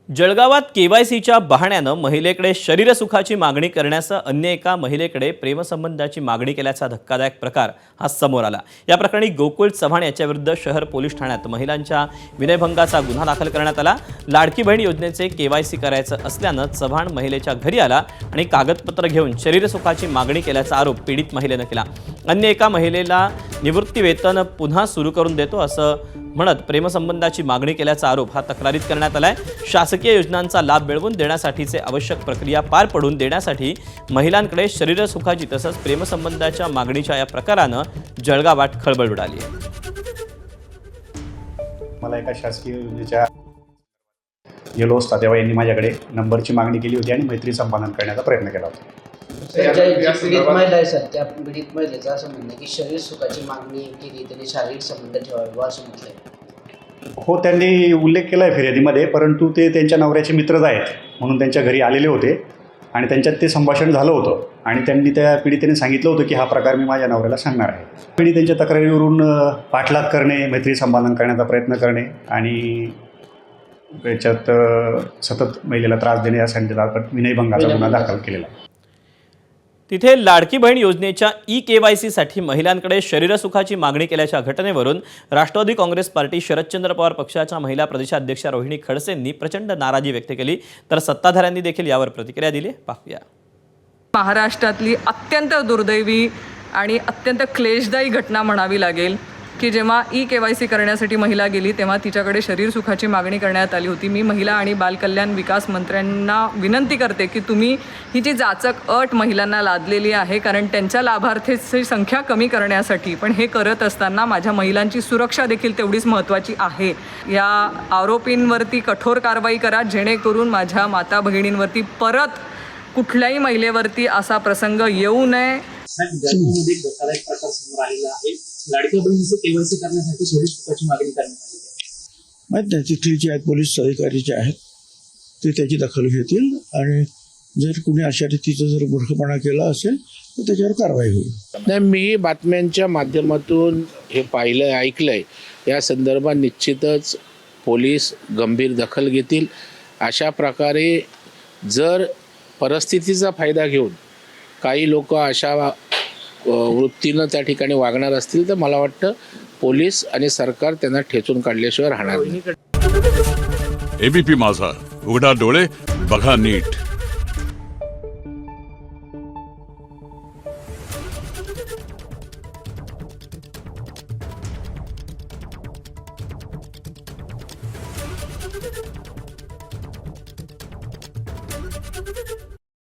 जळगावात केवायसीच्या बहाण्यानं महिलेकडे शरीरसुखाची मागणी करण्यासह अन्य एका महिलेकडे प्रेमसंबंधाची मागणी केल्याचा धक्कादायक प्रकार हा समोर आला। या प्रकरणी गोकुळ चव्हाण याच्याविरुद्ध शहर पोलीस ठाण्यात महिलांच्या विनयभंगाचा गुन्हा दाखल करण्यात आला। लाडकी बहीण योजनेचे केवायसी करायचं असल्यानं चव्हाण महिलेच्या घरी आला आणि कागदपत्र घेऊन शरीरसुखाची मागणी केल्याचा आरोप पीडित महिलेनं केला। अन्य एका महिलेला निवृत्ती वेतन पुन्हा सुरू करून देतो असं म्हणत प्रेमसंबंधाची मागणी केल्याचा आरोप हा तक्रारीत करण्यात आलाय। शासकीय योजनांचा लाभ मिळवून देण्यासाठीचे आवश्यक प्रक्रिया पार पडून देण्यासाठी महिलांकडे शरीरसुखाची तसंच प्रेमसंबंधाच्या मागणीच्या या प्रकारानं जळगावात खळबळ उडाली आहे। मला एका शासकीय योजनेच्या गेलो असता तेव्हा यांनी माझ्याकडे नंबरची मागणी केली होती आणि मैत्री संपादन करण्याचा प्रयत्न केला होता। पीडित महिला आहे सर, त्या पीडित महिलेचं असं म्हणणं की शरीर सुखाची मागणी केली, त्यांनी शारीरिक संबंध ठेवावे असं म्हटलंय। हो, त्यांनी उल्लेख केला आहे फिर्यादीमध्ये, परंतु ते त्यांच्या नवऱ्याचे मित्रच आहेत म्हणून त्यांच्या घरी आलेले होते आणि त्यांच्यात ते संभाषण झालं होतं आणि त्यांनी त्या पीडितेने सांगितलं होतं की हा प्रकार मी माझ्या नवऱ्याला सांगणार आहे। पीडित त्यांच्या तक्रारीवरून पाठलाग करणे, मैत्री संपादन करण्याचा प्रयत्न करणे आणि याच्यात सतत महिलेला त्रास देणे या संदर्भात विनयभंगाचा गुन्हा दाखल केलेला आहे। तिथे लाडकी बहीण योजनेच्या ई-केवायसीसाठी महिलांकडे शरीरसुखाची मागणी केल्याच्या घटनेवरून राष्ट्रवादी काँग्रेस पार्टी शरदचंद्र पवार पक्षाच्या महिला प्रदेशाध्यक्षा रोहिणी खडसेंनी प्रचंड नाराजी व्यक्त केली, तर सत्ताधाऱ्यांनी देखील यावर प्रतिक्रिया दिली। पाहूया। महाराष्ट्रातली अत्यंत दुर्दैवी आणि अत्यंत क्लेशदायी घटना म्हणावी लागेल की जेव्हा ई-केवायसी करण्यासाठी महिला गेली तेव्हा तिच्याकडे शरीर सुखाची मागणी करण्यात आली होती। मी महिला आणि बालकल्याण विकास मंत्र्यांना विनंती करते की तुम्ही ही जी जाचक अट महिलांना लादलेली आहे, कारण त्यांच्या लाभार्थीची संख्या कमी करण्यासाठी, पण हे करत असताना माझ्या महिलांची सुरक्षा देखील तेवढीच महत्त्वाची आहे। या आरोपींवरती कठोर कारवाई करा जेणेकरून माझ्या माता बहिणींवरती परत कुठल्याही महिलेवरती असा प्रसंग येऊ नये। प्रकार समोर आलेला आहे। लाडक्या बहिणीचे केवायसी करण्यासाठी शरीर सुखाची मागणी करण्यात आली आहे। माहीत नाही, तिथले जे आहेत पोलीस अधिकारी जे आहेत ते त्याची दखल घेतील आणि जर कुणी अशा रीतीचा जर मूर्खपणा केला असेल तर त्याच्यावर कारवाई होईल। नाही, मी बातम्यांच्या माध्यमातून हे पाहिलं ऐकलंय, या संदर्भात निश्चितच पोलीस गंभीर दखल घेतील। अशा प्रकारे जर परिस्थितीचा फायदा घेऊन काही लोक अशा वृत्तीनं त्या ठिकाणी वागणार असतील तर मला वाटतं पोलीस आणि सरकार त्यांना ठेचून काढल्याशिवाय राहणार नाही। एबीपी माझा, उघडा डोळे बघा नीट।